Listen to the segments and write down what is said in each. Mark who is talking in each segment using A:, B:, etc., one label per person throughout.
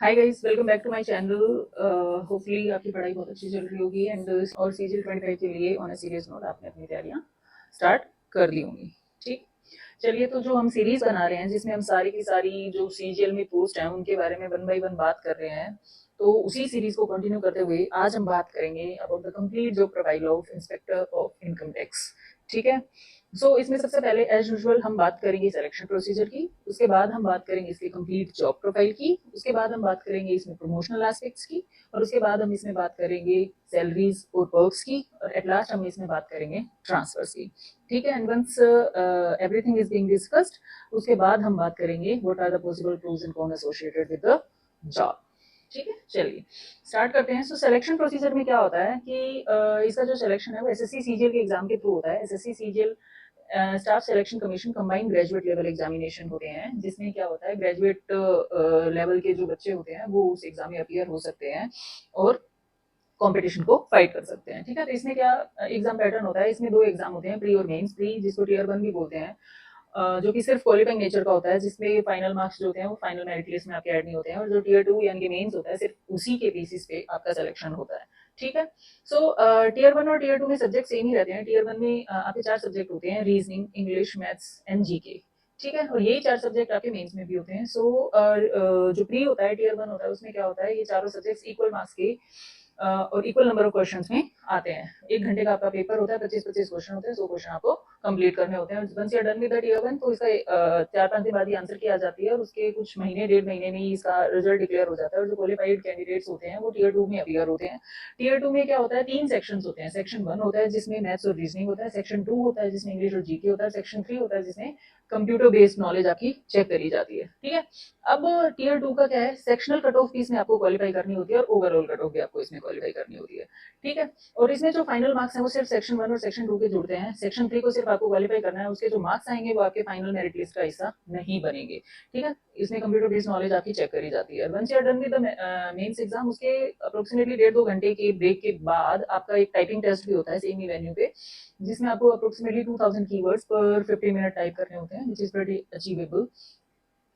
A: Hi guys, welcome back to my channel. Hopefully आपकी पढ़ाई बहुत अच्छी चल रही होगी एंड और सीजीएल 25 के लिए ऑन अ सीरियस नोट आपने अपनी तैयारियां स्टार्ट कर दी होंगी। ठीक, चलिए, तो जो हम सीरीज बना रहे हैं जिसमें हम सारी की सारी जो सीजीएल में पोस्ट हैं उनके बारे में वन बाय वन बात कर रहे हैं, तो उसी सीरीज को कंटिन्यू करते हुए आज हम बात करेंगे about the complete job profile of inspector of income tax. ठीक है, इसमें सबसे पहले एज यूजुअल हम बात करेंगे सिलेक्शन प्रोसीजर की, उसके बाद हम बात करेंगे इसकी कंप्लीट जॉब प्रोफाइल की, उसके बाद हम बात करेंगे इसमें प्रमोशनल एस्पेक्ट्स की, और उसके बाद हम इसमें बात करेंगे सैलरीज और पर्क्स की, और एट लास्ट हम इसमें बात करेंगे ट्रांसफर्स की। ठीक है, and once everything is being discussed, उसके बाद हम बात करेंगे what are the possible pros and cons associated with the job. ठीक है, चलिए स्टार्ट करते हैं। सिलेक्शन प्रोसीजर में क्या होता है कि इसका जो सिलेक्शन है वो एसएससी सीजीएल के एग्जाम के थ्रू होता है। SSC CGL staff selection commission combined graduate level examination होते हैं, जिसमें क्या होता है ग्रेजुएट लेवल के जो बच्चे होते हैं वो उस एग्जाम में अपियर हो सकते हैं और कंपटीशन को फाइट कर सकते हैं। ठीक है, तो इसमें क्या एग्जाम पैटर्न होता है, इसमें दो एग्जाम होते हैं, प्री और मेंस। प्री जिसको टीयर 1 भी बोलते हैं, जो कि सिर्फ क्वालिफाइंग नेचर का होता है, जिसमें फाइनल मार्क्स जो होते हैं वो फाइनल मेरिट लिस्ट में आपके ऐड नहीं होते हैं, और जो टीयर 2 यानी कि मेंस होता है सिर्फ उसी के बेसिस पे आपका सिलेक्शन होता है। ठीक है, टीयर 1 और टीयर 2 में सब्जेक्ट सेम ही रहते हैं। टीयर 1 में आपके 4 सब्जेक्ट होते हैं, reasoning, English, maths and GK. ठीक है, और यही 4 सब्जेक्ट आपके मेंस में भी होते हैं। जो प्री होता है, टीयर 1 होता है, उसमें क्या होता है, ये चारों सब्जेक्ट्स इक्वल मार्क्स के और इक्वल नंबर ऑफ क्वेश्चंस में आते हैं। 1 घंटे का आपका पेपर होता है, 25-25 क्वेश्चन होते हैं, 100 क्वेश्चन आपको कंप्लीट करने होते हैं। Once you are done with the tier 1, तो इसका 4-5 दिन बाद ही आंसर की आ जाती है, और उसके कुछ महीने 1.5 महीने में ही इसका रिजल्ट डिक्लेयर हो जाता है। और जो क्वालिफाइड कैंडिडेट्स होते हैं वो टीयर 2 में अपियर होते हैं। टीयर 2 में क्या होता है, 3 सेक्शंस होते हैं। सेक्शन 1 होता है जिसमें मैथ्स और रीजनिंग होता है, सेक्शन 2 होता है जिसमें इंग्लिश और जीके होता है, सेक्शन 3 होता है जिसमें कंप्यूटर बेस्ड नॉलेज आपकी चेक करी जाती है। ठीक है, अब टीयर 2 का क्या है, सेक्शनल कट ऑफ भी इसमें आपको क्वालिफाई करनी होती है और ओवरऑल कट ऑफ भी आपको इसमें क्वालिफाई करनी होती है। ठीक है, और इसमें जो फाइनल मार्क्स हैं वो सिर्फ सेक्शन 1 और सेक्शन 2 के जुड़ते हैं। सेक्शन 3 को सिर्फ आपको क्वालिफाई करना है, उसके जो मार्क्स आएंगे वो आपके फाइनल मेरिट लिस्ट का हिस्सा नहीं बनेंगे। ठीक है, इसमें कंप्यूटर बेस्ड नॉलेज आपकी चेक करी जाती है। Once you are done with the mains exam, उसके अप्रोक्सीमेटली 1.5-2 घंटे के ब्रेक के बाद आपका एक टाइपिंग टेस्ट भी होता है सेम ही वेन्यू पे, जिसमें आपको अप्रोक्सीमेटली 2000 कीवर्ड्स पर 50 मिनट टाइप करने होते हैं, विच इज प्रीटी अचीवेबल।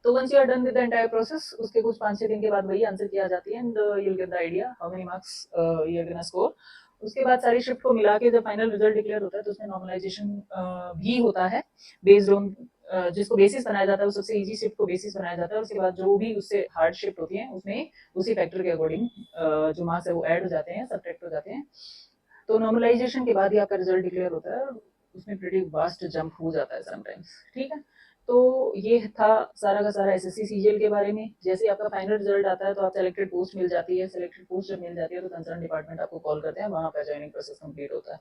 A: तो once you are done with the entire process, उसके कुछ 5-6 दिन के बाद वही आंसर की आ जाती है, and you will get the idea how many marks you are gonna score. उसके बाद सारी शिफ्ट को मिला के जब फाइनल रिजल्ट डिक्लेयर होता है तो उसमें नॉर्मलाइजेशन भी होता है बेस्ड ऑन जिसको बेसिस बनाया जाता है, वो सबसे इजी शिफ्ट को बेसिस बनाया जाता है। उसके बाद जो भी उससे हार्ड शिफ्ट होती है उसमें उसी फैक्टर के अकॉर्डिंग जो मार्क्स है वो ऐड हो जाते हैं, सब्ट्रैक्ट हो जाते हैं। तो नॉर्मलाइजेशन के बाद ही आपका रिजल्ट डिक्लेयर होता है, उसमें प्रीटी वास्ट जंप हो जाता है समटाइम्स। ठीक है, तो ये था सारा का सारा एसएससी सीजीएल के बारे में। जैसे आपका फाइनल रिजल्ट आता है तो आप सेलेक्टेड पोस्ट मिल जाती है। सेलेक्टेड पोस्ट जब मिल जाती है तो कंसर्न डिपार्टमेंट आपको कॉल करते हैं, वहां पर ज्वाइनिंग प्रोसेस कंप्लीट होता है।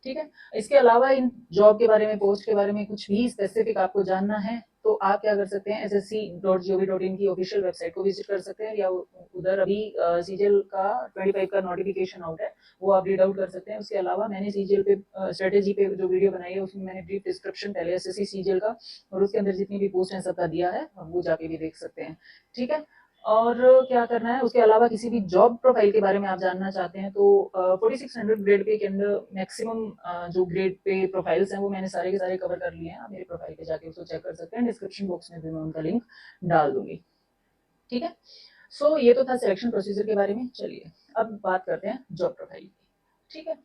A: ठीक है, इसके अलावा इन जॉब के बारे में, पोस्ट के बारे में कुछ भी स्पेसिफिक आपको जानना है तो आप क्या कर सकते हैं, ssc.gov.in की ऑफिशियल वेबसाइट को विजिट कर सकते हैं, या उधर अभी सीजीएल का 25 का नोटिफिकेशन आउट है, वो आप रीड आउट कर सकते हैं। उसके अलावा मैंने सीजीएल पे स्ट्रेटेजी पे जो वीडियो बनाई है उसमें मैंने ब्रीफ डिस्क्रिप्शन पहले एसएससी सीजीएल का और उसके अंदर जितनी भी पोस्ट है सबका दिया है, वो जाके भी देख सकते हैं। ठीक है, और क्या करना है, उसके अलावा किसी भी जॉब प्रोफाइल के बारे में आप जानना चाहते हैं तो 4600 ग्रेड पे के अंदर मैक्सिमम जो ग्रेड पे प्रोफाइल्स हैं वो मैंने सारे के सारे कवर कर लिए हैं। आप मेरे प्रोफाइल पे जाके उसको चेक कर सकते हैं, डिस्क्रिप्शन बॉक्स में भी मैं उनका लिंक डाल दूंगी। ठीक है, ये तो था सिलेक्शन प्रोसीजर के बारे में। चलिए अब बात करते हैं जॉब प्रोफाइल की। ठीक है,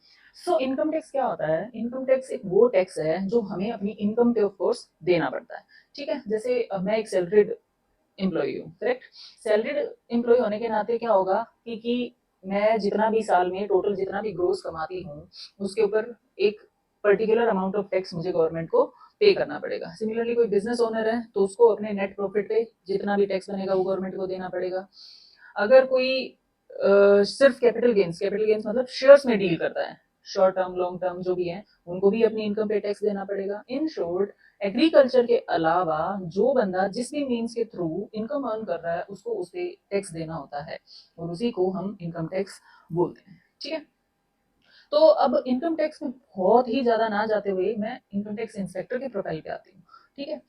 A: इनकम टैक्स क्या होता है, इनकम टैक्स एक वो टैक्स है जो हमें अपनी इनकम पे ऑफ कोर्स देना पड़ता है। ठीक है, जैसे मैं एक सैलरीड एम्प्लॉय हूँ, करेक्ट। सैलरीड एम्प्लॉय होने के नाते क्या होगा कि मैं जितना भी साल में टोटल जितना भी ग्रोस कमाती हूँ उसके ऊपर एक पर्टिकुलर अमाउंट ऑफ टैक्स मुझे गवर्नमेंट को पे करना पड़ेगा। सिमिलरली कोई बिजनेस ओनर है तो उसको अपने नेट प्रॉफिट पे जितना भी टैक्स बनेगा वो गवर्नमेंट को देना पड़ेगा। अगर कोई सिर्फ कैपिटल गेन्स मतलब शेयर्स में डील करता है, शॉर्ट टर्म लॉन्ग टर्म जो भी है, उनको भी अपनी इनकम पे टैक्स देना पड़ेगा। इन शॉर्ट, एग्रीकल्चर के अलावा जो बंदा जिस भी मीन्स के थ्रू इनकम अर्न कर रहा है उसको उस पे टैक्स देना होता है, और उसी को हम इनकम टैक्स बोलते हैं। ठीक है, तो अब इनकम टैक्स में बहुत ही ज्यादा ना जाते हुए मैं इनकम टैक्स इंस्पेक्टर के प्रोफाइल पे आती हूँ। ठीक है,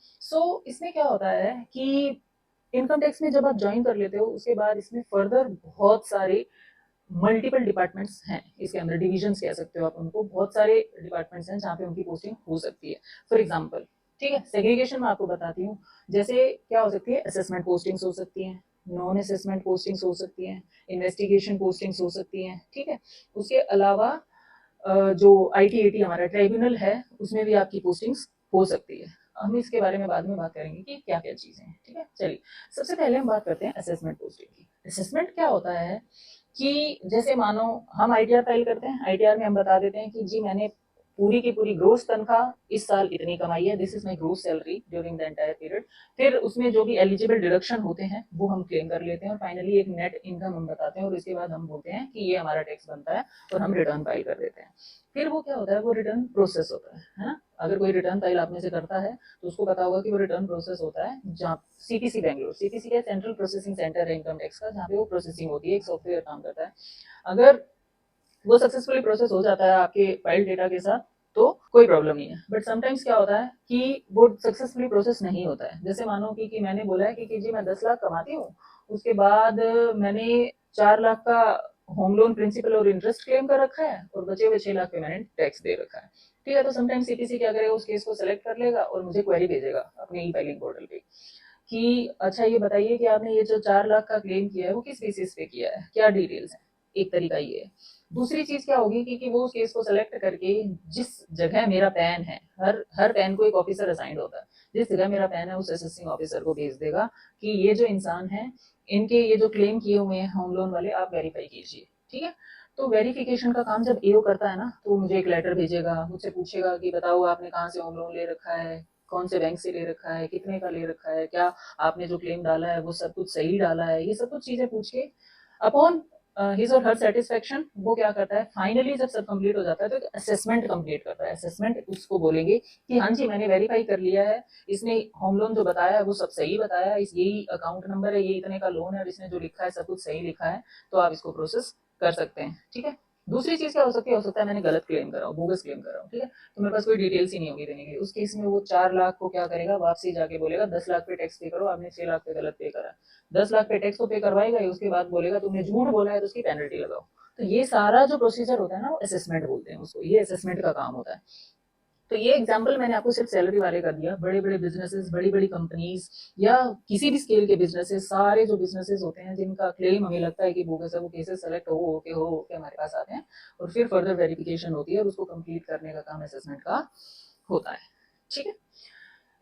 A: इसमें क्या होता है कि इनकम टैक्स में जब आप ज्वाइन कर लेते हो उसके बाद इसमें फर्दर बहुत सारे मल्टीपल डिपार्टमेंट्स हैं, इसके अंदर डिविजन्स कह सकते हो आप उनको, बहुत सारे डिपार्टमेंट्स हैं जहाँ पे उनकी पोस्टिंग हो सकती है। फॉर एग्जाम्पल, ठीक है, सेग्रीगेशन में आपको बताती हूँ, जैसे क्या हो सकती है, असेसमेंट पोस्टिंग्स हो सकती हैं, नॉन असेसमेंट पोस्टिंग्स हो सकती हैं, इन्वेस्टिगेशन पोस्टिंग्स हो सकती हैं, ठीक है। उसके अलावा जो ITAT हमारा ट्राइब्यूनल है उसमें भी आपकी पोस्टिंग्स हो सकती है। हम इसके बारे में बाद में बात करेंगे कि क्या क्या चीज़ें हैं, ठीक है। चलिए सबसे पहले हम बात करते हैं असेसमेंट पोस्टिंग की। असेसमेंट क्या होता है कि जैसे मानो हम ITR फाइल करते हैं, ITR में हम बता देते हैं कि जी मैंने पूरी की पूरी ग्रोस तनख्वाह इस साल इतनी कमाई है, this is my gross salary during the entire period. फिर उसमें जो भी एलिजिबल डिडक्शन होते हैं वो हम क्लेम कर लेते हैं और फाइनली एक नेट इनकम हम बताते हैं और इसके बाद हम बोलते हैं कि ये हमारा टैक्स बनता है और हम रिटर्न फाइल कर देते हैं। फिर वो क्या होता है, वो रिटर्न प्रोसेस होता है ना। अगर कोई रिटर्न फाइल आप में से करता है तो उसको पता होगा कि वो रिटर्न प्रोसेस होता है जहाँ CPC बेंगलोर, CPC का सेंट्रल प्रोसेसिंग सेंटर है इनकम टैक्स का, जहाँ पे वो प्रोसेसिंग होती है, एक सॉफ्टवेयर काम करता है। अगर वो सक्सेसफुली प्रोसेस हो जाता है आपके फाइल डेटा के साथ तो कोई प्रॉब्लम नहीं है। बट समटाइम्स क्या होता है कि वो सक्सेसफुली प्रोसेस नहीं होता है। जैसे मानो कि मैंने बोला है कि जी मैं 10 लाख कमाती हूँ, उसके बाद मैंने 4 लाख का होम लोन प्रिंसिपल और इंटरेस्ट क्लेम कर रखा है और बचे हुए 6 लाख पे मैंने टैक्स दे रखा है, ठीक है। तो समटाइम्स CPC क्या करेगा, उस केस को सेलेक्ट कर लेगा और मुझे क्वेरी भेजेगा अपने E फाइलिंग पोर्टल पे कि अच्छा ये बताइए कि आपने ये जो 4 लाख का क्लेम किया है वो किस बेसिस पे किया है, क्या डिटेल्स है। एक तरीका ये है। दूसरी चीज क्या होगी कि वो उस केस को सेलेक्ट करके जिस जगह मेरा पैन है, हर पैन को एक ऑफिसर असाइंड होता है, जिस जगह मेरा पैन है उस असेसिंग ऑफिसर को भेज देगा कि ये जो इंसान है इनके ये जो क्लेम किए हुए हैं होम लोन वाले आप वेरीफाई कीजिए, ठीक है। तो वेरिफिकेशन का काम जब AO करता है ना तो मुझे एक लेटर भेजेगा, मुझसे पूछेगा कि बताओ आपने कहाँ से होम लोन ले रखा है, कौन से बैंक से ले रखा है, कितने का ले रखा है, क्या आपने जो क्लेम डाला है वो सब कुछ सही डाला है, ये सब कुछ चीजें पूछ के अपॉन हिज और हर सेटिस्फेक्शन वो क्या करता है, फाइनली जब सब कंप्लीट हो जाता है तो एक असेसमेंट कंप्लीट करता है। असेसमेंट उसको बोलेंगे कि हाँ जी मैंने वेरीफाई कर लिया है, इसने होम लोन जो बताया है वो सब सही बताया है, इस यही अकाउंट नंबर है, ये इतने का लोन है और इसने जो लिखा है सब कुछ सही लिखा है, तो आप इसको प्रोसेस कर सकते हैं, ठीक है। दूसरी चीज क्या हो सकती है, हो सकता है मैंने गलत क्लेम करा हूँ, बोगस क्लेम करा हूँ, ठीक है। तो मेरे पास कोई डिटेल्स ही नहीं होगी देने की, उस केस में वो 4 लाख को क्या करेगा, वापसी जाके बोलेगा 10 लाख पे टैक्स पे करो, आपने 6 लाख पे गलत पे करा, 10 लाख पे टैक्स तो पे करवाएगा ही, उसके बाद बोलेगा तुमने झूठ बोला है तो उसकी पेनल्टी लगाओ। तो ये सारा जो प्रोसीजर होता है ना वो असेसमेंट बोलते हैं उसको, ये असेसमेंट का काम होता है। तो ये एग्जांपल मैंने आपको सिर्फ सैलरी वाले का दिया, बड़े बड़े बिजनेसेस, बड़ी बड़ी कंपनीज या किसी भी स्केल के बिजनेसेस, सारे जो बिजनेसेस होते हैं जिनका क्लेम हमें लगता है कि बोगस है, वो केसेस सेलेक्ट हो के हमारे पास आते हैं और फिर फर्दर वेरिफिकेशन होती है और उसको कंप्लीट करने का काम असेसमेंट का होता है, ठीक है।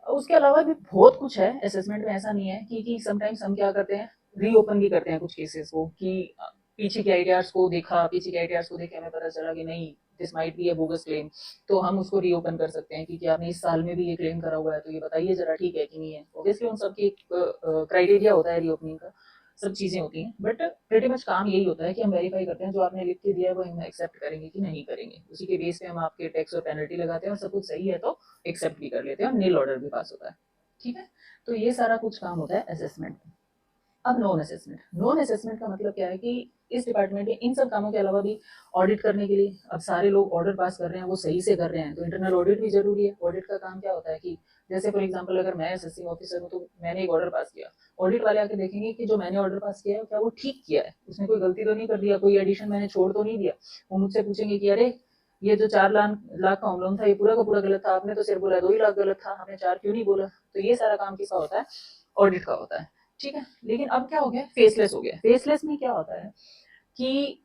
A: उसके अलावा भी बहुत कुछ है असेसमेंट में, ऐसा नहीं है कि समटाइम्स हम क्या करते हैं, रीओपन भी करते हैं कुछ केसेस को कि पीछे के आइडियाज को देखा, पीछे के आइडियाज को देखे हमें पता चला कि नहीं this might be A bogus claim, तो हम उसको रीओपन कर सकते हैं कि आपने इस साल में भी ये क्लेम करा हुआ है तो ये बताइए जरा ठीक है कि नहीं है। ऑब्वियसली उन सबकी एक क्राइटेरिया होता है रीओपनिंग का, सब चीजें होती हैं, बट प्रीटी मच काम यही होता है कि हम वेरीफाई करते हैं जो आपने लिख के दिया है वो हम एक्सेप्ट करेंगे कि नहीं करेंगे, उसी के बेस पे हम आपके टैक्स और पेनल्टी लगाते हैं और सब कुछ सही है तो एक्सेप्ट भी कर लेते हैं और नील ऑर्डर भी पास होता है, ठीक है। तो ये सारा कुछ काम होता है असेसमेंट में। अब नॉन असेसमेंट, नॉन असेसमेंट का मतलब क्या है कि इस डिपार्टमेंट में इन सब कामों के अलावा भी ऑडिट करने के लिए, अब सारे लोग ऑर्डर पास कर रहे हैं वो सही से कर रहे हैं तो इंटरनल ऑडिट भी जरूरी है। ऑडिट का काम क्या होता है कि जैसे फॉर एग्जांपल अगर मैं असेसिंग ऑफिसर हूँ तो मैंने एक ऑर्डर पास किया, ऑडिट वाले आके देखेंगे कि जो मैंने ऑर्डर पास किया है क्या वो ठीक किया है, उसमें कोई गलती तो नहीं कर दिया, कोई एडिशन मैंने छोड़ तो नहीं दिया। वो मुझसे पूछेंगे कि अरे ये जो 4 लाख का होम लोन था ये पूरा का पूरा गलत था, आपने तो सिर्फ बोला 2 ही लाख गलत था, हमने 4 क्यों नहीं बोला। तो ये सारा काम किसका होता है, ऑडिट का होता है, ठीक है। लेकिन अब क्या हो गया, फेसलेस हो गया। फेसलेस में क्या होता है कि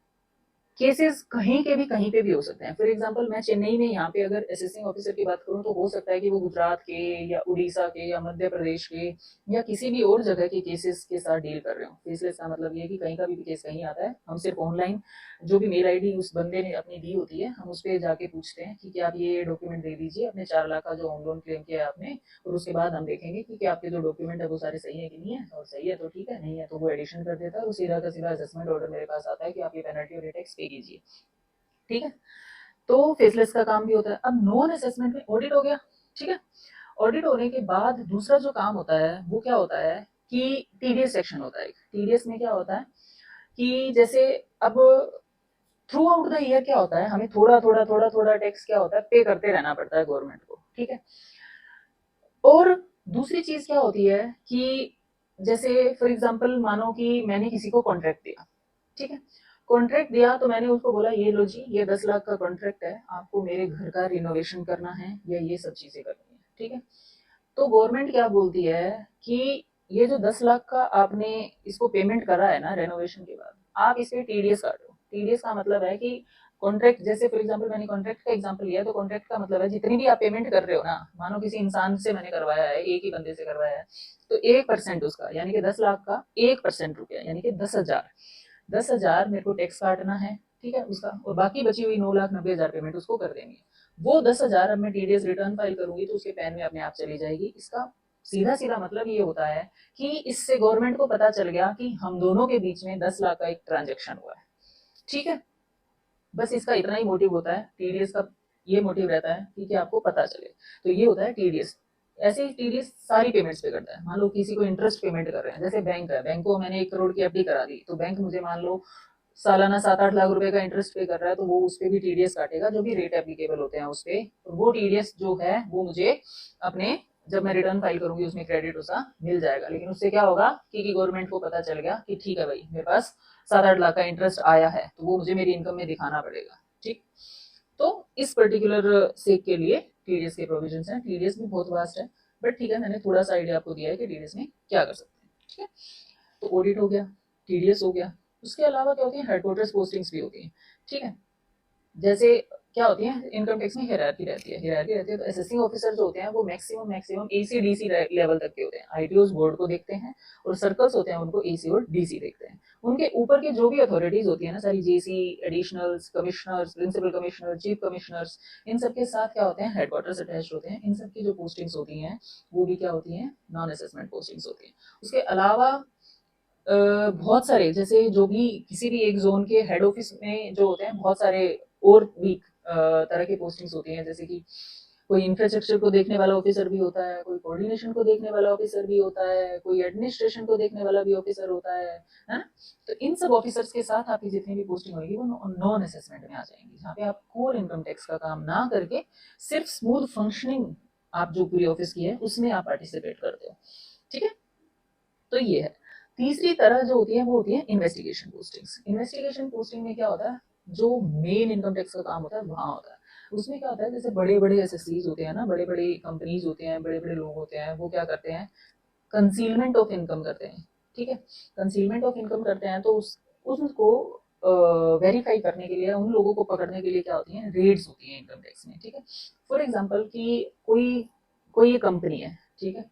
A: केसेस कहीं के भी कहीं पे भी हो सकते हैं। फॉर एग्जांपल मैं चेन्नई में यहाँ पे अगर असेसिंग ऑफिसर की बात करूँ तो हो सकता है कि वो गुजरात के या उड़ीसा के या मध्य प्रदेश के या किसी भी और जगह के केसेस के साथ डील कर रहे हो। फेसलेस का मतलब ये है कि कहीं का भी केस कहीं आता है, हम सिर्फ ऑनलाइन जो भी मेल आईडी उस बंदे ने अपनी दी होती है हम उस पर जाके पूछते हैं कि क्या आप ये डॉक्यूमेंट दे दीजिए अपने 4 लाख का जो होम लोन क्लेम किया है आपने, और उसके बाद हम देखेंगे कि क्या आपके जो डॉक्यूमेंट है वो सारे सही है कि नहीं है, और सही है तो ठीक है, नहीं है तो वो एडिशन कर देता है और सीधा का सीधा असेसमेंट ऑर्डर मेरे पास आता है कि आप ये पेनल्टी और ये टैक्स पे कीजिए, ठीक है। तो फेसलेस का काम भी होता है। अब नॉन असेसमेंट में ऑडिट हो गया, ठीक है। ऑडिट होने के बाद दूसरा जो काम होता है वो क्या होता है कि टीडीएस सेक्शन होता है। टीडीएस में क्या होता है कि जैसे अब थ्रू आउट द ईयर क्या होता है, हमें थोड़ा टैक्स क्या होता है पे करते रहना पड़ता है गवर्नमेंट को, ठीक है। और दूसरी चीज क्या होती है कि जैसे फॉर एग्जांपल मानो कि मैंने किसी को कॉन्ट्रैक्ट दिया, ठीक है। कॉन्ट्रैक्ट दिया तो मैंने उसको बोला ये लो जी ये 10 लाख का कॉन्ट्रैक्ट है, आपको मेरे घर का रिनोवेशन करना है या ये सब चीजें करनी है, ठीक है। तो गवर्नमेंट क्या बोलती है कि ये जो 10 लाख का आपने इसको पेमेंट करा है ना रेनोवेशन के बाद, आप इस पे टीडीएस काटो। टीडीएस का मतलब है कि कॉन्ट्रैक्ट, जैसे फॉर एग्जांपल मैंने कॉन्ट्रैक्ट का एग्जांपल लिया, तो कॉन्ट्रैक्ट का मतलब है जितनी भी आप पेमेंट कर रहे हो ना, मानो किसी इंसान से मैंने करवाया है, एक ही बंदे से करवाया है, तो 1% उसका, यानी कि 10 लाख का 1% रुपया, यानी कि 10,000, 10,000 मेरे को टैक्स काटना है, ठीक है उसका, और बाकी बची हुई 9,90,000 पेमेंट उसको कर देनी है। वो 10,000 अब मैं टीडीएस रिटर्न फाइल करूंगी तो उसके पैन में अपने आप चली जाएगी। इसका सीधा सीधा मतलब ये होता है कि इससे गवर्नमेंट को पता चल गया कि हम दोनों के बीच में 10 लाख का एक ट्रांजेक्शन हुआ है, ठीक है। बस इसका इतना ही मोटिव होता है टीडीएस का, ये मोटिव रहता है कि आपको पता चले। तो ये होता है टीडीएस। ऐसे ही टीडीएस सारी पेमेंट्स पे करता है। मान लो किसी को इंटरेस्ट पेमेंट कर रहे हैं, जैसे बैंक है, बैंक को मैंने 1 करोड़ की एफडी करा दी, तो बैंक मुझे मान लो सालाना 7-8 लाख रुपए का इंटरेस्ट पे कर रहा है, तो वो उस पर भी टीडीएस काटेगा, जो भी रेट एप्लीकेबल होते हैं उस पर। वो टीडीएस जो है वो मुझे अपने, जब मैं रिटर्न फाइल करूंगी उसमें क्रेडिट उसका मिल जाएगा। लेकिन उससे क्या होगा कि गवर्नमेंट को पता चल गया कि ठीक है भाई मेरे पास 7-8 लाख का इंटरेस्ट आया है, तो वो मुझे मेरी इनकम में दिखाना पड़ेगा, ठीक। तो इस पर्टिकुलर सेक के लिए टीडीएस के प्रोविजन हैं। टीडीएस भी बहुत वास्ट है, बट ठीक है, मैंने थोड़ा सा आइडिया आपको दिया है कि टीडीएस में क्या कर सकते हैं, ठीक है। तो ऑडिट हो गया, टीडीएस हो गया। उसके अलावा क्या होती है, हेडक्वार्टर्स पोस्टिंग्स भी होती हैं, ठीक है। जैसे क्या होती है, इनकम टैक्स में हायरार्की रहती है, हायरार्की रहती है, तो असेसिंग ऑफिसर जो होते हैं वो मैक्सिमम एसी डीसी लेवल तक के होते हैं। आईटीओस बोर्ड को देखते हैं, और सर्कल्स होते हैं उनको एसी और डीसी देखते हैं। उनके ऊपर की जो भी अथॉरिटीज होती है ना सारी, JC, additionals, commissioners, principal commissioner, chief commissioners, इन सब के साथ क्या होते हैं, हेडक्वार्टर्स अटैच होते हैं। इन सब की जो पोस्टिंग्स होती हैं वो भी क्या होती हैं, नॉन असेसमेंट पोस्टिंग्स होती हैं। उसके अलावा बहुत सारे, जैसे जो भी किसी भी एक जोन के हेड ऑफिस में जो होते हैं, बहुत सारे और भी तरह की पोस्टिंग्स होती हैं। जैसे कि कोई इंफ्रास्ट्रक्चर को देखने वाला ऑफिसर भी होता है, कोई कोऑर्डिनेशन को देखने वाला ऑफिसर भी होता है, कोई एडमिनिस्ट्रेशन को देखने वाला भी ऑफिसर होता है ना। तो इन सब ऑफिसर्स के साथ आपकी जितनी भी पोस्टिंग होगी वो नॉन असेसमेंट में आ जाएंगी, जहाँ पे आप कोर इनकम टैक्स का काम ना करके सिर्फ स्मूथ फंक्शनिंग आप जो पूरी ऑफिस की है उसमें आप पार्टिसिपेट करते हो, ठीक है। तो ये है। तीसरी तरह जो होती है वो होती है इन्वेस्टिगेशन पोस्टिंग्स। इन्वेस्टिगेशन पोस्टिंग में क्या होता है, जो मेन इनकम टैक्स का काम होता है वहां होता है। उसमें क्या होता है, जैसे बड़े बड़े एसएससीज होते हैं ना, बड़े बड़े कंपनीज होते हैं, बड़े बड़े लोग होते हैं, वो क्या करते हैं, कंसीलमेंट ऑफ इनकम करते हैं, ठीक है। कंसीलमेंट ऑफ इनकम करते हैं, तो उसको वेरीफाई करने के लिए, उन लोगों को पकड़ने के लिए क्या होती हैं, रेड्स होती हैं इनकम टैक्स में, ठीक है। फॉर एग्जाम्पल कि कोई कोई कंपनी है, ठीक है,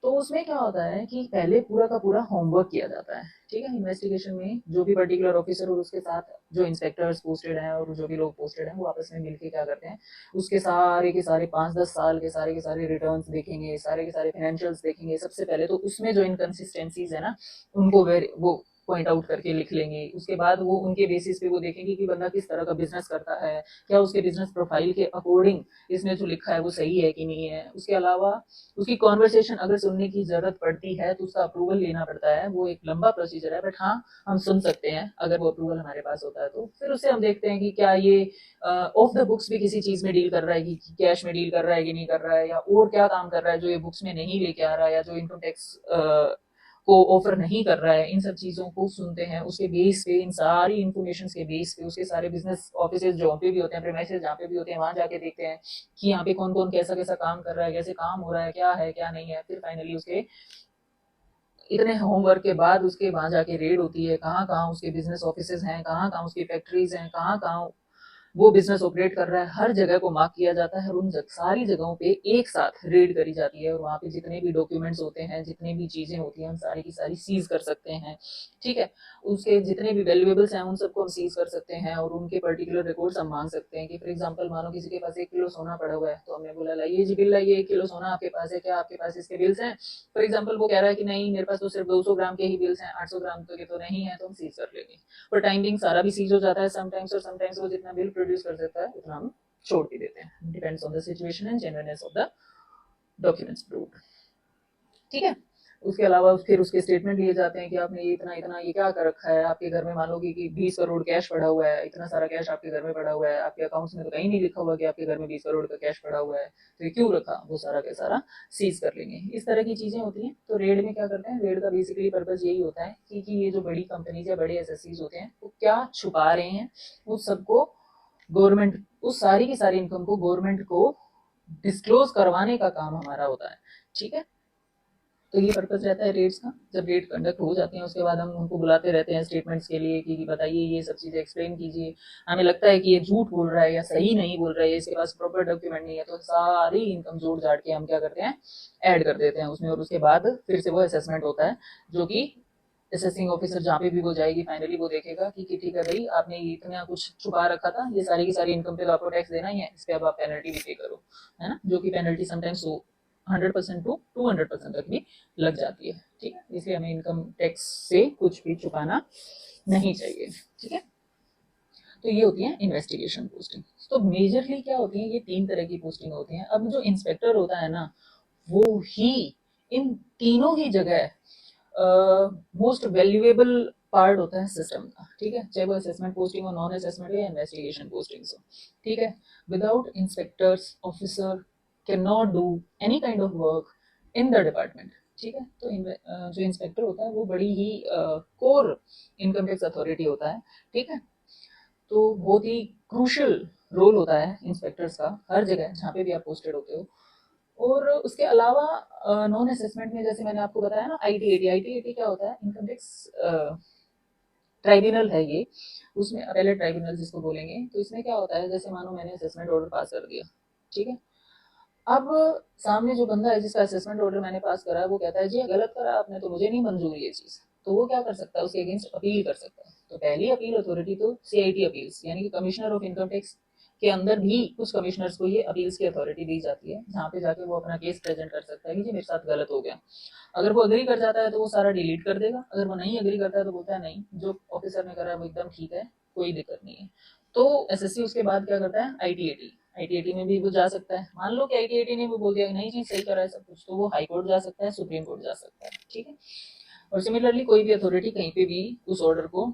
A: तो उसमें क्या होता है कि पहले पूरा का पूरा होमवर्क किया जाता है, ठीक है। इन्वेस्टिगेशन में जो भी पर्टिकुलर ऑफिसर और उसके साथ जो इंस्पेक्टर्स पोस्टेड हैं और जो भी लोग पोस्टेड हैं वो आपस में मिलके क्या करते हैं, उसके सारे के सारे 5-10 साल के सारे रिटर्न्स देखेंगे, सारे के सारे फाइनेंशियल्स देखेंगे सबसे पहले। तो उसमें जो इनकन्सिस्टेंसीज है ना, उनको वो पॉइंट आउट करके लिख लेंगे। उसके बाद वो उनके बेसिस पे वो देखेंगे कि बंदा किस तरह का बिजनेस करता है, क्या उसके बिजनेस प्रोफाइल के अकॉर्डिंग इसमें जो लिखा है वो सही है कि नहीं है। उसके अलावा उसकी कॉन्वर्सेशन अगर सुनने की जरूरत पड़ती है तो उसका अप्रूवल लेना पड़ता है। वो एक लंबा प्रोसीजर है, बट हाँ हम सुन सकते हैं अगर वो अप्रूवल हमारे पास होता है। तो फिर उससे हम देखते हैं कि क्या ये ऑफ द बुक्स भी किसी चीज में डील कर रहा है, कि कैश में डील कर रहा है कि नहीं कर रहा है, या और क्या काम कर रहा है जो ये बुक्स में नहीं लेके आ रहा है, या जो इनकम टैक्स को ऑफर नहीं कर रहा है। इन सब चीजों को सुनते हैं, उसके बेस पे, इन सारी इन्फॉर्मेशन के बेस पे, उसके सारे बिजनेस ऑफिस जहाँ पे भी होते हैं, प्रेमाइसेस जहाँ पे भी होते हैं, वहां जाके देखते हैं कि यहाँ पे कौन कौन कैसा कैसा काम कर रहा है, कैसे काम हो रहा है, क्या है क्या नहीं है। फिर फाइनली उसके इतने होमवर्क के बाद उसके वहां जाके रेड होती है, कहाँ कहाँ उसके बिजनेस ऑफिस हैं, कहाँ कहाँ उसकी फैक्ट्रीज हैं, कहाँ कहाँ वो बिजनेस ऑपरेट कर रहा है, हर जगह को मार्क किया जाता है, और उन सारी जगहों पे एक साथ रेड करी जाती है। और वहाँ पे जितने भी डॉक्यूमेंट्स होते हैं, जितनी भी चीजें होती हैं, हम सारी की सारी सीज कर सकते हैं, ठीक है। उसके जितने भी वैल्यूएबल्स हैं उन सबको हम सीज कर सकते हैं, और उनके पर्टिकुलर रिकॉर्ड्स हम मांग सकते हैं। कि फॉर एग्जाम्पल मानो किसी के पास 1 किलो सोना पड़ा हुआ है, तो हमने बोला लाइए जी बिल लाइए, 1 किलो सोना आपके पास है क्या, आपके पास इसके बिल्स हैं। फॉर एग्जाम्पल वो कह रहा है कि नहीं मेरे पास तो सिर्फ 200 ग्राम के ही बिल्स हैं, 800 ग्राम के तो नहीं है, तो हम सीज कर लेंगे। पर टाइमिंग सारा भी सीज हो जाता है समटाइम्स, और समटाइम्स वो जितना बिल प्रोड्यूस कर देता है उतना हम छोड़ भी देते हैं, depends on the situation and genuineness of the documents proved, ठीक है। उसके अलावा फिर उसके स्टेटमेंट लिए जाते हैं कि आपने ये इतना इतना ये क्या कर रखा है आपके घर में। मान लो कि 20 करोड़ कैश पड़ा हुआ है, इतना सारा कैश आपके घर में पड़ा हुआ है, आपके अकाउंट्स में तो कहीं नहीं लिखा हुआ कि आपके घर में 20 करोड़ का कैश पड़ा हुआ है, तो ये क्यों रखा, वो सारा का सारा सीज कर लेंगे। इस तरह की चीजें होती हैं। तो रेड में क्या करते हैं, रेड का बेसिकली पर्पज यही होता है कि ये जो बड़ी कंपनीज या बड़े एसएससीज होते हैं वो क्या छुपा रहे हैं, उस सबको गवर्नमेंट, उस सारी की सारी इनकम को गवर्नमेंट को डिस्क्लोज करवाने का काम हमारा होता है, ठीक है। तो ये पर्पस रहता है रेट्स का। जब रेट कंडक्ट हो जाते हैं उसके बाद हम उनको बुलाते रहते हैं स्टेटमेंट्स के लिए कि बताइए ये सब चीज़ें एक्सप्लेन कीजिए, हमें लगता है कि ये झूठ बोल रहा है या सही नहीं बोल रहा है, इसके पास प्रॉपर डॉक्यूमेंट नहीं है, तो सारी इनकम जोड़ जाड़ के हम क्या करते हैं, ऐड कर देते हैं उसमें, और उसके बाद फिर से वो असेसमेंट होता है जो कि असेसिंग ऑफिसर जहाँ पे भी वो जाएगी फाइनली वो देखेगा कि ठीक है भाई आपने इतना कुछ छुपा रखा था, ये सारी की सारी इनकम पे तो आपको टैक्स देना ही है, इस पे अब आप पेनल्टी भी पे करो, है ना, जो कि पेनल्टी समटाइम्स 100% टू 200% तक भी लग जाती है। ठीक है, इसलिए हमें इनकम टैक्स से कुछ भी छुपाना नहीं चाहिए। ठीक है, तो ये होती है इन्वेस्टिगेशन पोस्टिंग। तो मेजरली क्या होती है, ये 3 तरह की पोस्टिंग होती है। अब जो इंस्पेक्टर होता है ना, वो ही इन तीनों ही जगह मोस्ट वैल्यूएबल पार्ट होता है सिस्टम का। ठीक है, चाहे वो असेसमेंट पोस्टिंग हो, नॉन असेसमेंट या इन्वेस्टिगेशन पोस्टिंग हो। ठीक है, without inspectors officer can not do any kind of work in the department. ठीक है, तो जो इंस्पेक्टर होता है वो बड़ी ही कोर इनकम टैक्स अथॉरिटी होता है। ठीक है, तो बहुत ही क्रूशल रोल होता है इंस्पेक्टर्स का हर जगह जहाँ पे भी आप पोस्टेड होते हो। और उसके अलावा नॉन असेसमेंट में जैसे मैंने आपको बताया ना, आईटीएटी क्या होता है, इनकम टैक्स ट्राइब्यूनल है ये, उसमें अपेलेट ट्राइब्यूनल जिसको बोलेंगे। तो इसमें क्या होता है, जैसे मानो मैंने असेसमेंट ऑर्डर पास कर दिया, ठीक है, अब सामने जो बंदा है जिसका असेसमेंट ऑर्डर मैंने पास करा है वो कहता है जी गलत करा आपने, तो मुझे नहीं मंजूर ये चीज़, तो वो क्या कर सकता है, उसके अगेंस्ट अपील कर सकता है। तो पहली अपील अथॉरिटी तो सीआईटी अपील्स यानी कि कमिश्नर ऑफ इनकम टैक्स के अंदर भी कुछ कमिश्नर्स को ये अपील्स की अथॉरिटी दी जाती है, जहाँ पे जाके वो अपना केस प्रेजेंट कर सकता है कि जी मेरे साथ गलत हो गया। अगर वो अग्री कर जाता है तो वो सारा डिलीट कर देगा, अगर वो नहीं अग्री करता है तो बोलता है नहीं जो ऑफिसर ने करा है वो एकदम ठीक है, कोई दिक्कत नहीं है। तो एसएससी उसके बाद क्या करता है, आईटीएटी, आईटीएटी में भी वो जा सकता है। मान लो कि आईटीएटी ने वो बोल दिया कि नहीं जी सही करा है सब कुछ, तो वो हाई कोर्ट जा सकता है, सुप्रीम कोर्ट जा सकता है। ठीक है, और सिमिलरली कोई भी अथॉरिटी कहीं पे भी उस ऑर्डर को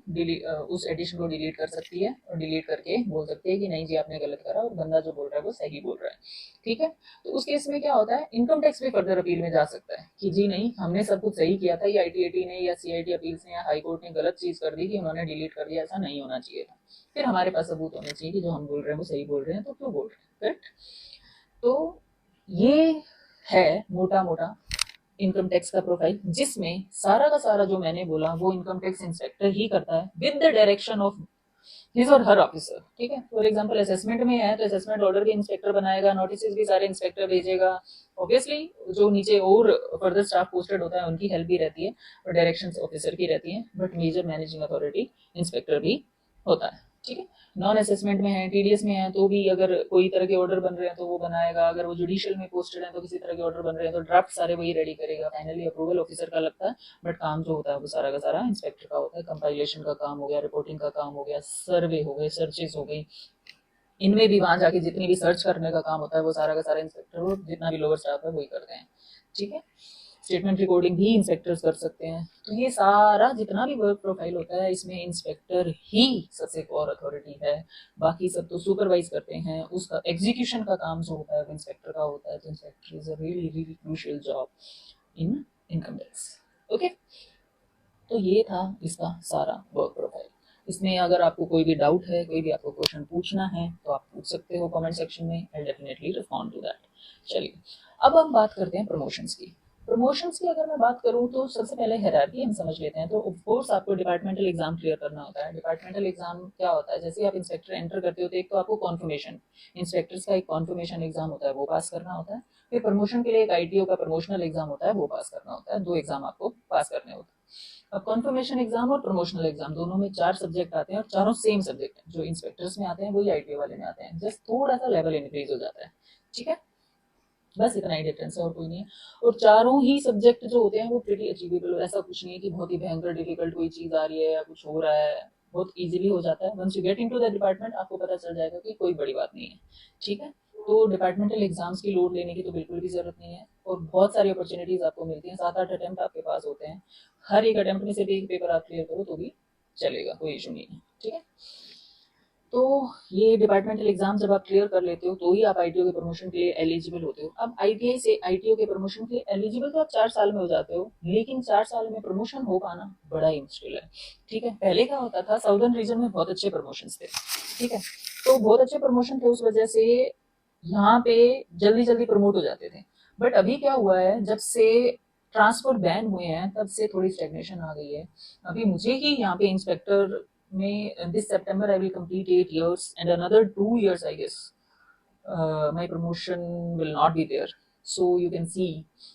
A: उस एडिशन को डिलीट कर सकती है, और डिलीट करके बोल सकती है कि नहीं जी आपने गलत करा और बंदा जो बोल रहा है वो सही बोल रहा है। ठीक है, तो उस केस में क्या होता है, इनकम टैक्स भी फर्दर अपील में जा सकता है कि जी नहीं हमने सब कुछ सही किया था, ये आईटीएटी ने या सीआईटी अपील्स ने या हाई कोर्ट ने गलत चीज कर दी कि उन्होंने डिलीट कर दिया, ऐसा नहीं होना चाहिए था। फिर हमारे पास सबूत होने चाहिए कि जो हम बोल रहे हैं वो सही बोल रहे हैं, तो क्यों बोल रहे हैं, करेक्ट। तो ये है मोटा मोटा इनकम टैक्स का प्रोफाइल, जिसमें सारा का सारा जो मैंने बोला वो इनकम टैक्स इंस्पेक्टर ही करता है with the direction of his और हर ऑफिसर। ठीक है, फॉर एग्जांपल असेसमेंट में है तो असेसमेंट ऑर्डर के इंस्पेक्टर बनाएगा, नोटिस भी सारे इंस्पेक्टर भेजेगा। ऑब्वियसली जो नीचे और फर्दर स्टाफ पोस्टेड होता है उनकी हेल्प भी रहती है और डायरेक्शन ऑफिसर की रहती है, but major managing authority inspector भी होता है। ठीक है, नॉन असेसमेंट में है, टीडीएस में है, तो भी अगर कोई तरह के ऑर्डर बन रहे हैं तो वो बनाएगा, अगर वो जुडिशियल में पोस्टेड है तो किसी तरह के ऑर्डर बन रहे हैं तो ड्राफ्ट सारे वही रेडी करेगा, फाइनली अप्रूवल ऑफिसर का लगता है, बट काम जो होता है वो सारा का सारा इंस्पेक्टर का होता है। कंपाइलेशन का काम हो गया, रिपोर्टिंग का काम हो गया, सर्वे हो गए, सर्चेस हो गई, इनमें भी वहां जाके जितनी भी सर्च करने का काम होता है वो सारा का सारा इंस्पेक्टर और जितना भी लोअर स्टाफ है वही करते हैं। ठीक है, स्टेटमेंट रिकॉर्डिंग भी इंस्पेक्टर्स कर सकते हैं। तो ये सारा जितना भी वर्क प्रोफाइल होता है इसमें इंस्पेक्टर ही सबसे कोर अथॉरिटी है, बाकी सब तो सुपरवाइज करते हैं, उसका एग्जीक्यूशन का काम जो होता है वो इंस्पेक्टर का होता है। तो inspector is a really really crucial job in income tax. Okay, तो ये था इसका सारा वर्क प्रोफाइल। इसमें अगर आपको कोई भी डाउट है, कोई भी आपको क्वेश्चन पूछना है तो आप पूछ सकते हो कमेंट सेक्शन में, I definitely respond to that. चलिए, अब हम बात करते हैं प्रमोशंस की। प्रमोशंस की अगर मैं बात करूं तो सबसे पहले हायरार्की हम समझ लेते हैं। तो ऑफ कोर्स आपको डिपार्टमेंटल एग्जाम क्लियर करना होता है। डिपार्टमेंटल एग्जाम क्या होता है, जैसे आप इंस्पेक्टर एंटर करते हो तो एक तो आपको कॉन्फर्मेशन, इंस्पेक्टर्स का एक कॉन्फर्मेशन एग्जाम होता है वो पास करना होता है। फिर प्रमोशन के लिए एक आईटीओ का प्रमोशनल एग्जाम होता है वो पास करना होता है। 2 एग्जाम आपको पास करने होते हैं। अब कॉन्फर्मेशन एग्जाम और प्रमोशनल एग्जाम दोनों में 4 सब्जेक्ट आते हैं और चारों सेम सब्जेक्ट हैं। जो इंस्पेक्टर्स में आते हैं वही आईटीओ वाले में आते हैं, जस्ट थोड़ा सा लेवल इंक्रीज हो जाता है। ठीक है, बस इतना ही डिफरेंस है और कोई नहीं है। और चारों ही सब्जेक्ट जो होते हैं वो प्रीटी अचीवेबल, ऐसा कुछ नहीं है कि बहुत ही भयंकर डिफिकल्ट कोई चीज आ रही है या कुछ हो रहा है, बहुत इजीली हो जाता है। Once you get into the department आपको पता चल जाएगा कि कोई बड़ी बात नहीं है। ठीक है, तो डिपार्टमेंटल एग्जाम्स की लोड लेने की तो बिल्कुल भी जरूरत नहीं है, और बहुत सारी अपॉर्चुनिटीज आपको मिलती हैं। 7-8 अटेम्प्ट आपके पास होते हैं, हर एक अटेम्प्ट में से भी एक पेपर आप क्लियर करो तो भी चलेगा, कोई इशू नहीं है। ठीक है, तो ये डिपार्टमेंटल एग्जाम जब आप क्लियर कर लेते हो तो ही आप आईटीओ के प्रमोशन के लिए एलिजिबल होते हो। अब आईटीआई से आईटीओ के प्रमोशन के लिए एलिजिबल तो आप 4 साल में हो जाते हो, लेकिन 4 साल में प्रमोशन हो पाना बड़ा ही मुश्किल है। ठीक है, पहले क्या होता था, साउदर्न रीजन में बहुत अच्छे प्रमोशन थे। ठीक है, तो बहुत अच्छे प्रमोशन थे, उस वजह से यहाँ पे जल्दी जल्दी प्रमोट हो जाते थे। बट अभी क्या हुआ है, जब से ट्रांसफर बैन हुए हैं तब से थोड़ी स्टेग्नेशन आ गई है। अभी मुझे ही यहाँ पे इंस्पेक्टर में this September I will complete 8 years and another 2 years I guess my promotion will not be there. So you can see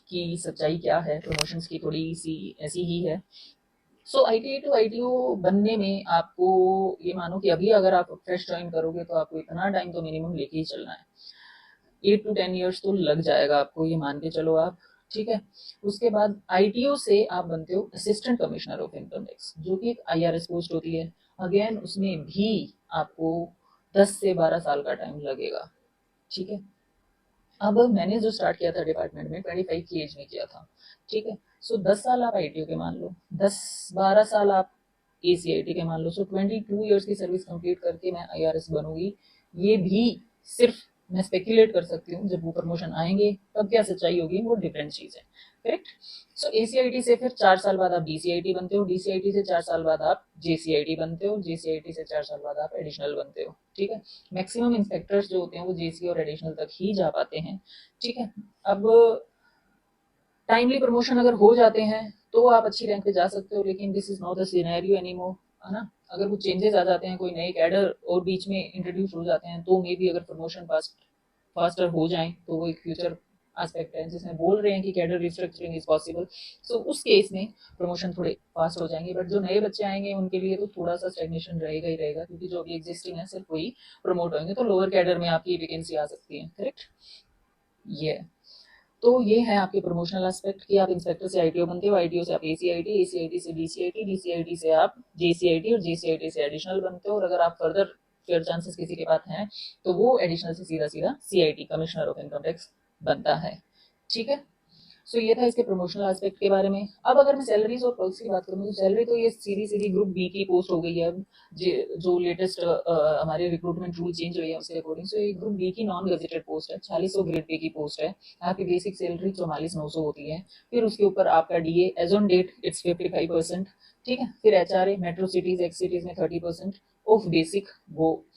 A: कि सच्चाई क्या है, प्रमोशंस की थोड़ी सी ऐसी ही है। सो आईटीआई टू आईटीओ बनने में आपको ये मानो कि अभी अगर आप फ्रेश ज्वाइन करोगे तो आपको इतना टाइम तो मिनिमम लेके ही चलना है, 8 to 10 years तो लग जाएगा आपको, ये मान के चलो आप। ठीक है, उसके बाद आईटीओ से आप बनते हो assistant commissioner of income tax, जो कि एक आईआरएस पोस्ट होती है। अगेन उसमें भी आपको 10 से 12 साल का टाइम लगेगा। ठीक है, अब मैंने जो स्टार्ट किया था डिपार्टमेंट में 25 की एज में किया था। ठीक है, सो 10 साल आप आईटीओ के मान लो, 10-12 साल आप एसीआईटी के मान लो, सो 22 years की सर्विस कंप्लीट करके मैं आईआरएस बनूंगी। ये भी सिर्फ मैं स्पेकुलेट कर सकती हूँ, जब वो प्रमोशन आएंगे तब क्या सच्चाई होगी वो डिफरेंट चीज है। करेक्ट। सो एसीआईटी से फिर 4 साल बाद आप डीसीआईटी बनते हो, डीसीआईटी से 4 साल बाद आप जेसीआईटी बनते हो, जेसीआईटी से 4 साल बाद आप एडिशनल बनते हो। ठीक है, मैक्सिमम इंस्पेक्टर्स जो होते हैं वो जेसी और एडिशनल तक ही जा पाते हैं। ठीक है, अब टाइमली प्रमोशन अगर हो जाते हैं तो आप अच्छी रैंक पे जा सकते हो, लेकिन this is not the scenario anymore, है ना। अगर कुछ चेंजेस आ जाते हैं, कोई नए कैडर और बीच में इंट्रोड्यूस हो जाते हैं, तो मे बी अगर प्रमोशन फास्टर हो जाए तो वो एक फ्यूचर एस्पेक्ट है जिसमें बोल रहे हैं कि कैडर रिस्ट्रक्चरिंग इज पॉसिबल। सो उस केस में प्रमोशन थोड़े फास्ट हो जाएंगे, बट जो नए बच्चे आएंगे उनके लिए तो थोड़ा सा स्टेग्नेशन रहेगा ही रहेगा, क्योंकि जो अभी एग्जिस्टिंग है सिर्फ वही प्रमोट होंगे, तो लोअर कैडर में आपकी वैकेंसी आ सकती है। करेक्ट, ये तो ये है आपके प्रमोशनल एस्पेक्ट कि आप इंस्पेक्टर से आईटीओ बनते हो, आईटीओ से आप एसीआईटी, एसीआईटी से डीसीआईटी, डीसीआईटी से आप जेसीआईटी और जेसीआईटी से एडिशनल बनते हो, और अगर आप फर्दर फेयर चांसेस किसी के पास हैं तो वो एडिशनल से सीधा सीधा CIT commissioner of income tax बनता है। ठीक है, सो ये था इसके प्रमोशनल एस्पेक्ट के बारे में। अब अगर मैं सैलरीज और पर्क्स की बात करूँ तो सैलरी तो ये सीधी सीधी ग्रुप बी की पोस्ट हो गई है अब, जो लेटेस्ट हमारे रिक्रूटमेंट रूल चेंज हुए हैं उसके अकॉर्डिंग। सो ये ग्रुप बी की नॉन गजेटेड पोस्ट है, 4600 ग्रेड पे की पोस्ट है। यहाँ की बेसिक सैलरी 44,900 होती है। फिर उसके ऊपर आपका DA as on date it's 55%। ठीक है, फिर HRA metro cities X cities में 30% ऑफ बेसिक, वो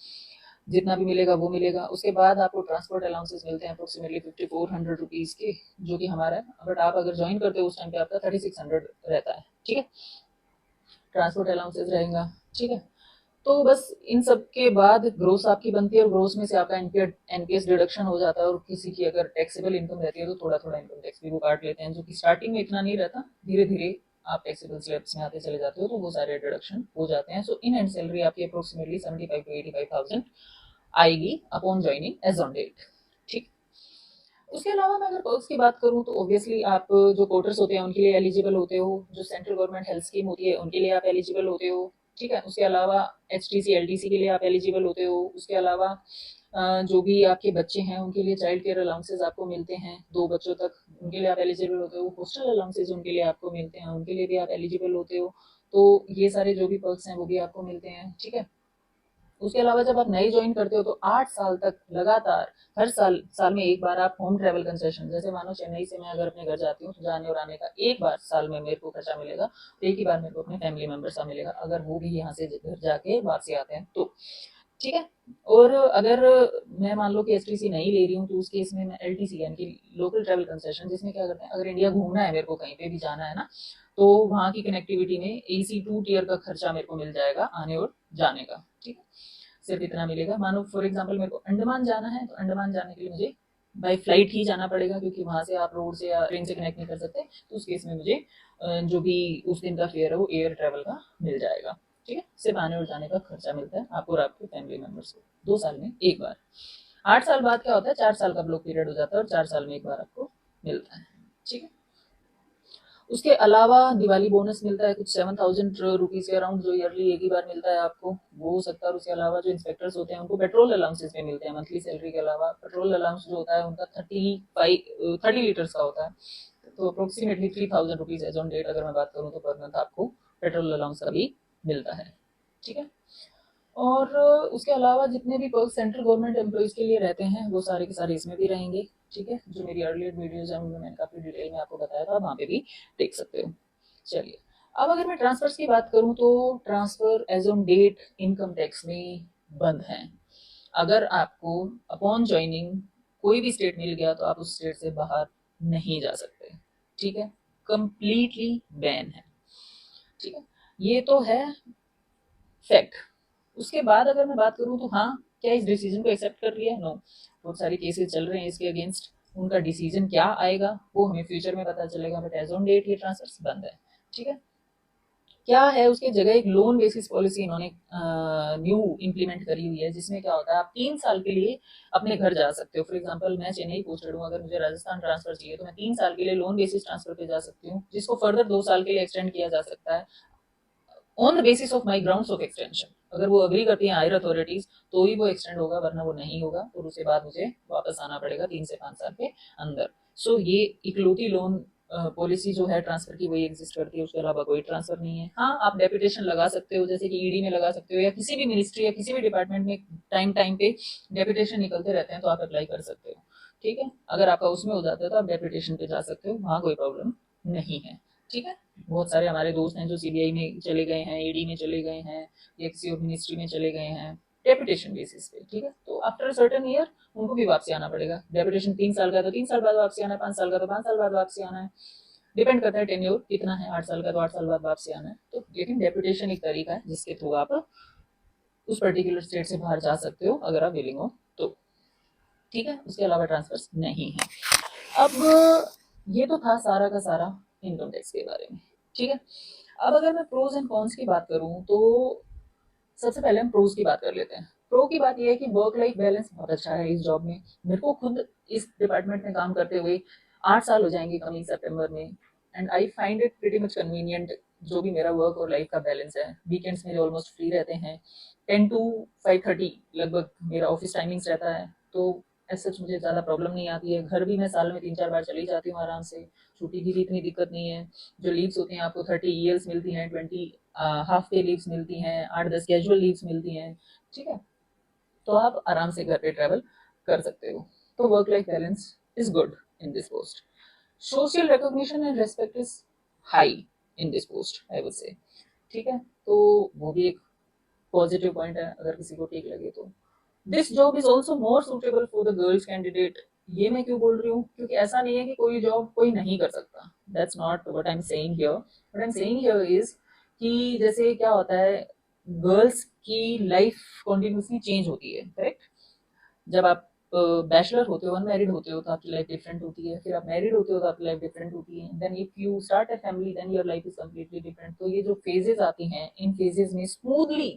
A: जितना भी मिलेगा वो मिलेगा। उसके बाद आपको ट्रांसपोर्ट अलाउंसेस मिलते हैं अप्रोक्सीमेटली 5400 रुपीज के, जो कि हमारा है, बट आप अगर ज्वाइन करते हो उस टाइम पे आपका 3600 रहता है। ठीक है, ट्रांसपोर्ट अलाउंसेस रहेगा। ठीक है, तो बस इन सब के बाद ग्रोस आपकी बनती है, और ग्रोस में से आपका एनपीएस डिडक्शन हो जाता है, और किसी की अगर टैक्सेबल इनकम रहती है तो थोड़ा थोड़ा इनकम टैक्स भी वो काट लेते हैं, जो कि स्टार्टिंग में इतना नहीं रहता, धीरे धीरे आप टैक्सेबल स्लैब्स में आते चले जाते हो तो वो सारे डिडक्शन हो जाते हैं। सो इन एंड सैलरी आपकी अप्रोक्सीमेटली 75 to 85,000 आएगी upon joining as on date. ठीक, उसके अलावा मैं अगर पर्क्स की बात करूं तो ऑब्वियसली आप जो कोटर्स होते हैं उनके लिए एलिजिबल होते हो, जो सेंट्रल गवर्नमेंट हेल्थ स्कीम होती है उनके लिए आप एलिजिबल होते हो। ठीक है, उसके अलावा एचटीसी एलटीसी के लिए आप एलिजिबल होते हो। उसके अलावा जो भी आपके बच्चे हैं उनके लिए चाइल्ड केयर अलाउंसेज आपको मिलते हैं 2 बच्चों तक, उनके लिए आप एलिजिबल होते हो। हॉस्टल अलाउंसेज उनके लिए आपको मिलते हैं, उनके लिए भी आप एलिजिबल होते हो। तो ये सारे जो भी पर्क्स हैं वो भी आपको मिलते हैं। ठीक है, उसके अलावा जब आप नए ज्वाइन करते हो तो 8 साल तक लगातार हर साल में एक बार आप होम ट्रेवल कंसेशन, जैसे मानो चेन्नई से मैं अगर अपने घर जाती हूँ तो जाने और आने का एक बार साल में मेरे को खर्चा मिलेगा, तो एक ही बार मेरे को अपने फैमिली मेंबर से मिलेगा, अगर वो भी यहाँ से घर जाके वापसी आते हैं तो। ठीक है, और अगर मैं मान लो कि एसटीसी नहीं ले रही हूँ तो उस केस में मैं एलटीसी यानी कि लोकल ट्रैवल कंसेशन, जिसमें क्या करते हैं, अगर इंडिया घूमना है मेरे को, कहीं पे भी जाना है ना, तो वहाँ की कनेक्टिविटी में AC2 टियर का खर्चा मेरे को मिल जाएगा आने और जाने का। ठीक है, सिर्फ इतना मिलेगा। मानो फॉर एग्जाम्पल मेरे को अंडमान जाना है तो अंडमान जाने के लिए मुझे बाई फ्लाइट ही जाना पड़ेगा, क्योंकि वहां से आप रोड से या ट्रेन से कनेक्ट नहीं कर सकते। तो उस केस में मुझे जो भी उस दिन का फेयर है वो एयर ट्रेवल का मिल जाएगा। ठीक है, सिर्फ आने और जाने का खर्चा मिलता है आपको और आपके फैमिली मेंबर्स को 2 साल में एक बार। 8 साल बाद क्या होता है, 4 साल का ब्लॉक पीरियड हो जाता है और 4 साल में एक बार आपको मिलता है। ठीक है, उसके अलावा दिवाली बोनस मिलता है कुछ 7,000 रुपीज के अराउंड, जो ईयरली एक ही बार मिलता है आपको, वो हो सकता है। उसके अलावा जो इंस्पेक्टर्स होते हैं उनको पेट्रोल अलाउंसेस भी मिलते हैं मंथली सैलरी के अलावा। पेट्रोल अलाउंस जो होता है उनका 30 लीटर्स का होता है, तो approximately 3,000 rupees as on date अगर मैं बात करूँ तो पर मंथ आपको पेट्रोल अलाउंस का भी मिलता है। ठीक है, और उसके अलावा जितने भी पर्क सेंट्रल गवर्नमेंट एम्प्लॉयज के लिए रहते हैं वो सारे के सारे इसमें भी रहेंगे। ठीक है, जो मेरी अर्लियर वीडियोज है उनमें मैंने काफी डिटेल में आपको बताया था, वहाँ पे भी देख सकते हो। चलिए, अब अगर मैं ट्रांसफर्स की बात करूं तो transfer as on date income tax में बंद है। अगर आपको अपॉन ज्वाइनिंग कोई भी स्टेट मिल गया तो आप उस स्टेट से बाहर नहीं जा सकते। ठीक है, कंप्लीटली बैन है। ठीक है, ये तो है फैक्ट। उसके बाद अगर मैं बात करूं तो हाँ, क्या इस डिसीजन को एक्सेप्ट कर लिया? नो, बहुत सारे केसेस चल रहे हैं इसके अगेंस्ट। उनका डिसीजन क्या आएगा वो हमें फ्यूचर में पता चलेगा, बट एज ऑन डेट ये ट्रांसफर बंद है। ठीक है, क्या है उसके जगह एक लोन बेसिस पॉलिसी इन्होंने न्यू इम्प्लीमेंट करी हुई है, जिसमें क्या होता है आप 3 साल के लिए अपने घर जा सकते हो। फॉर एग्जांपल मैं चेन्नई पोस्टेड हूँ, अगर मुझे राजस्थान ट्रांसफर चाहिए तो मैं 3 साल के लिए लोन बेसिस ट्रांसफर पे जा सकती हूँ, जिसको फर्दर 2 साल के लिए एक्सटेंड किया जा सकता है on the basis of my grounds of extension. अगर वो अग्री करती हैं हायर अथॉरिटीज तो ही वो एक्सटेंड होगा, वरना वो नहीं होगा और उसके बाद मुझे वापस आना पड़ेगा 3 से 5 साल के अंदर। सो ये इकलौती लोन पॉलिसी जो है ट्रांसफर की वही एग्जिस्ट करती है, उसके अलावा कोई ट्रांसफर नहीं है। हाँ, आप डेपुटेशन लगा सकते हो, जैसे कि ईडी में लगा सकते हो या किसी भी मिनिस्ट्री या किसी भी डिपार्टमेंट में टाइम टाइम पे डेपुटेशन निकलते रहते हैं, तो आप अप्लाई कर सकते हो। ठीक है, अगर आपका उसमें हो जाता है तो आप डेपुटेशन पे जा सकते हो, वहाँ कोई प्रॉब्लम नहीं है। ठीक है, बहुत सारे हमारे दोस्त हैं जो सीबीआई में चले गए हैं, ईडी में चले गए हैं या किसी और मिनिस्ट्री में चले गए हैं डेपुटेशन बेसिस पे। ठीक है, तो आफ्टर सर्टेन ईयर उनको भी वापसी आना पड़ेगा। डेपुटेशन 3 साल का तो 3 साल बाद वापसी आना है, 5 साल का तो 5 साल बाद वापसी आना है, डिपेंड करता है टेन्योर कितना है। 8 साल का तो 8 साल बाद वापसी आना है। तो लेकिन डेपुटेशन एक तरीका है जिसके थ्रू आप उस पर्टिकुलर स्टेट से बाहर जा सकते हो अगर आप विलिंग हो तो। ठीक है, उसके अलावा ट्रांसफर नहीं है। अब ये तो था सारा का सारा इनकम टैक्स के बारे में। ठीक है, अब अगर मैं प्रोज एंड कॉन्स की बात करूं तो सबसे पहले हम प्रोज की बात कर लेते हैं। प्रो की बात यह है कि वर्क लाइफ बैलेंस बहुत अच्छा है इस जॉब में। मेरे को खुद इस डिपार्टमेंट में काम करते हुए 8 साल हो जाएंगे कमिंग सितंबर में, and I find it pretty much convenient जो भी मेरा वर्क और लाइफ का बैलेंस है। वीकेंड्स मेरे ऑलमोस्ट फ्री रहते हैं, 10 to 5:30 लगभग मेरा ऑफिस टाइमिंग्स रहता है, तो ऐसा मुझे ज़्यादा प्रॉब्लम नहीं आती है। घर भी मैं साल में 3-4 बार चली जाती हूँ आराम से, छुट्टी की भी इतनी दिक्कत नहीं है। जो लीव्स होती हैं आपको 30 ईयर्स मिलती हैं, 20 हाफ डे लीव्स मिलती हैं, 8-10 कैजुअल लीव्स मिलती हैं। ठीक है, तो आप आराम से घर पे ट्रैवल कर सकते हो। तो work life balance is good in this post. Social recognition and respect is high in this post I would say. ठीक है, तो वो भी एक पॉजिटिव पॉइंट है अगर किसी को ठीक लगे तो। This job is also more suitable for the girls candidate. ये मैं क्यों बोल रही हूँ, क्योंकि ऐसा नहीं है कि कोई जॉब कोई नहीं कर सकता। That's not what I am saying here. What I am saying here is कि जैसे क्या होता है, गर्ल्स की लाइफ कॉन्टिन्यूसली चेंज होती है, करेक्ट? जब आप बैचलर होते हो, अनमैरिड होते हो तो आपकी लाइफ डिफरेंट होती है, फिर आप मैरिड होते हो तो आपकी लाइफ डिफरेंट होती है, then if you start a family then your life is completely different. तो ये जो फेजेस आती हैं, इन फेजेस में स्मूथली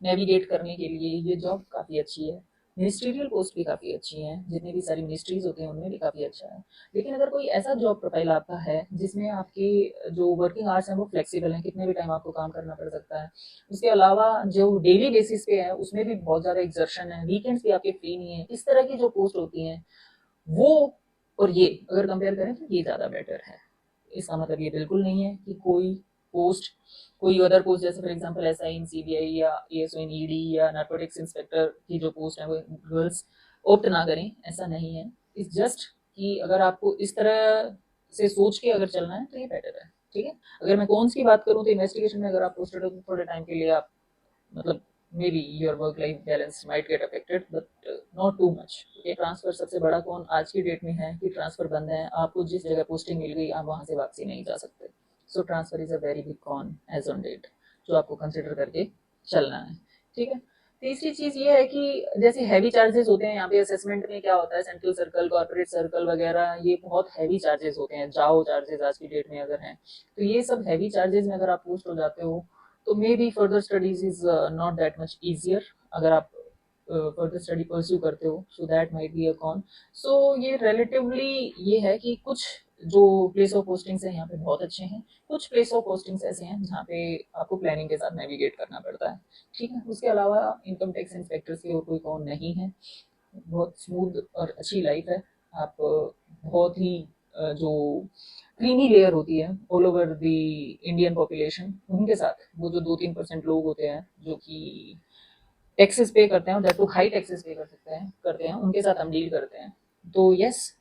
A: नेविगेट करने के लिए ये जॉब काफ़ी अच्छी है। मिनिस्ट्रियल पोस्ट भी काफ़ी अच्छी हैं, जितनी भी सारी मिनिस्ट्रीज होती हैं उनमें भी काफ़ी अच्छा है। लेकिन अगर कोई ऐसा जॉब प्रोफाइल आपका है जिसमें आपकी जो वर्किंग आवर्स हैं वो फ्लेक्सिबल हैं, कितने भी टाइम आपको काम करना पड़ सकता है, उसके अलावा जो डेली बेसिस पे है उसमें भी बहुत ज़्यादा एक्सर्शन है, वीकेंड्स भी आपके फ्री नहीं है, इस तरह की जो पोस्ट होती हैं वो और ये अगर कंपेयर करें तो ये ज़्यादा बेटर है। इसका मतलब ये बिल्कुल नहीं है कि कोई पोस्ट, कोई अदर पोस्ट जैसे for example SI in CBI या एएसओ इन ईडी या नार्कोटिक्स इंस्पेक्टर की जो पोस्ट है वो गर्ल्स ऑप्ट ना करें, ऐसा नहीं है। इट्स जस्ट कि अगर आपको इस तरह से सोच के अगर चलना है तो ये बेटर है। ठीक है, अगर मैं कॉन्स की बात करूँ तो इन्वेस्टिगेशन में अगर आप पोस्टेड हो तो थोड़े टाइम के लिए आप मतलब maybe your work life balance might get affected but not too much। ये ट्रांसफर सबसे बड़ा कौन आज की डेट में है कि ट्रांसफर बंद है, आपको जिस जगह पोस्टिंग मिल गई आप वहां से वापसी नहीं जा सकते। So transfer is a very big con as on date, जो आपको कंसिडर करके चलना है। ठीक है, तीसरी चीज ये है कि जैसे हैवी चार्जेस होते हैं यहाँ पे असेसमेंट में, क्या होता है सेंट्रल सर्कल, कॉर्पोरेट सर्कल वगैरह, ये बहुत हैवी चार्जेस होते हैं, जाओ चार्जेस आज की डेट में अगर हैं तो ये सब हैवी चार्जेस में अगर आप पोस्ट हो जाते हो तो maybe further studies is not that much easier. अगर आप फर्दर स्टडी परस्यू करते हो so that might be a con. So ये रिलेटिवली ये है कि कुछ जो प्लेस ऑफ पोस्टिंग्स हैं यहाँ पे बहुत अच्छे हैं, कुछ प्लेस ऑफ पोस्टिंग्स ऐसे हैं जहाँ पे आपको प्लानिंग के साथ नेविगेट करना पड़ता है। ठीक है, उसके अलावा इनकम टैक्स इंस्पेक्टर्स की और कोई कौन नहीं है, बहुत स्मूथ और अच्छी लाइफ है। आप बहुत ही जो क्रीमी लेयर होती है all over the Indian population, उनके साथ वो जो 2-3% लोग होते हैं जो कि टैक्सेस पे करते हैं और दैट टू हाई टैक्सेस पे करते हैं उनके साथ हम डील करते हैं। तो yes,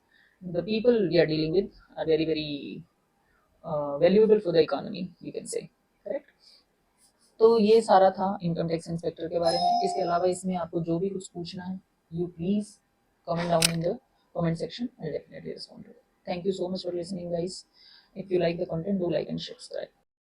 A: the people we are dealing with are very very valuable for the economy you can say, correct? तो ये सारा था इनकम टैक्स इंस्पेक्टर के बारे में। इसके अलावा इसमें आपको जो भी कुछ पूछना है you please comment down in the comment section, I'll definitely respond to it. Thank you so much for listening guys. If you like the content, do like and subscribe.